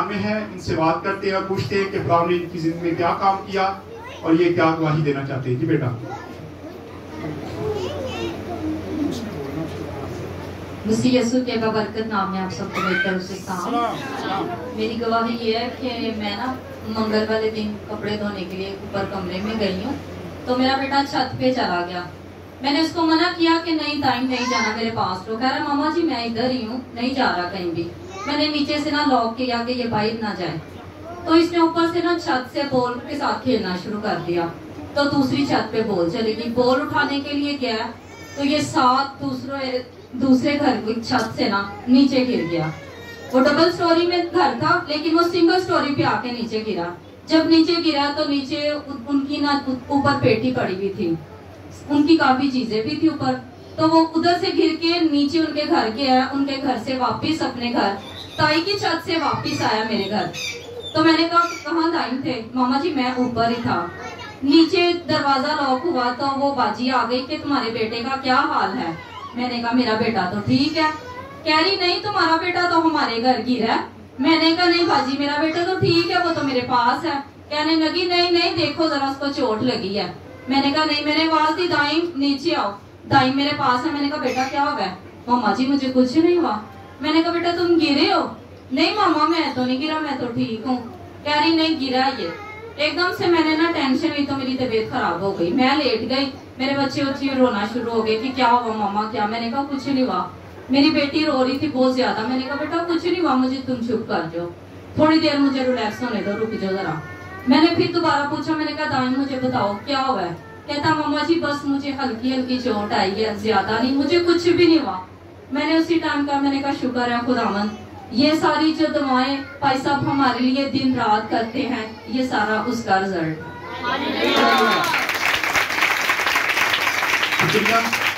में है, इनसे बात करते हैं और पूछते हैं कि फलां ने इनकी जिंदगी में क्या काम किया और ये क्या गवाही देना चाहते हैं। जी बेटा। मसीह यीशु के बरकत नाम में आप सबको बेहतर उसे काम। मेरी गवाही ये है कि मैं ना मंगल वाले दिन कपड़े धोने के लिए ऊपर कमरे में गई हूँ, तो मेरा बेटा छत पे चला गया। मैंने उसको मना किया कि नहीं टाइम नहीं जाना मेरे पास, तो कह रहा मामा जी मैं इधर ही हूँ, नहीं जा रहा कहीं भी। मैंने नीचे से ना लॉक किया कि ये बाहर ना जाए, तो इसने ऊपर से ना छत से बॉल के साथ खेलना शुरू कर दिया। तो दूसरी छत पे बॉल चली गई, बॉल उठाने के लिए गया तो ये 7 दूसरे घर की छत से ना नीचे गिर गया। वो डबल स्टोरी में घर था, लेकिन वो सिंगल स्टोरी पे आके नीचे गिरा। जब नीचे गिरा तो नीचे उनकी ना ऊपर पेटी पड़ी हुई थी, उनकी काफी चीजें भी थी ऊपर। तो वो उधर से गिर के नीचे उनके घर गया, उनके घर से वापिस अपने घर ताई की छत से वापिस आया मेरे घर। तो मैंने कहा कहाँ दाई थे? मामा जी मैं ऊपर ही था। नीचे दरवाजा लॉक हुआ तो वो बाजी आ गई कि तुम्हारे बेटे का क्या हाल है। मैंने कहा मेरा बेटा तो ठीक है। कह रही नहीं तुम्हारा बेटा तो हमारे घर गिरा है। मैंने कहा नहीं बाजी मेरा बेटा तो ठीक है, वो तो मेरे पास है। कहने लगी नहीं नहीं देखो जरा उसको चोट लगी है। मैंने कहा नहीं, मैंने आवाज दी दाई नीचे आओ, दाई मेरे पास है। मैंने कहा बेटा क्या हो गया? मामा जी मुझे कुछ नहीं हुआ। मैंने कहा बेटा तुम गिरे हो? नहीं मामा मैं तो नहीं गिरा, मैं तो ठीक हूँ। कह रही नहीं गिरा ये। एकदम से मैंने ना टेंशन हुई तो मेरी तबीयत खराब हो गई, मैं लेट गई। मेरे बच्चे रोना शुरू हो गए कि क्या हुआ मामा क्या? मैंने कहा कुछ नहीं हुआ। मेरी बेटी रो रही थी बहुत ज्यादा। मैंने कहा बेटा कुछ नहीं हुआ, मुझे तुम चुप कर जाओ, थोड़ी देर मुझे रिलैक्स होने दो, रुक जाओ जरा। मैंने फिर दोबारा पूछा, मैंने कहा दाई मुझे बताओ क्या हुआ है? कहता मामा जी बस मुझे हल्की हल्की चोट आई है, ज्यादा नहीं, मुझे कुछ भी नहीं हुआ। मैंने उसी टाइम कहा, मैंने कहा शुक्र है खुदावन, ये सारी जो दुआएं भाई साहब हमारे लिए दिन रात करते हैं, ये सारा उसका रिजल्ट है।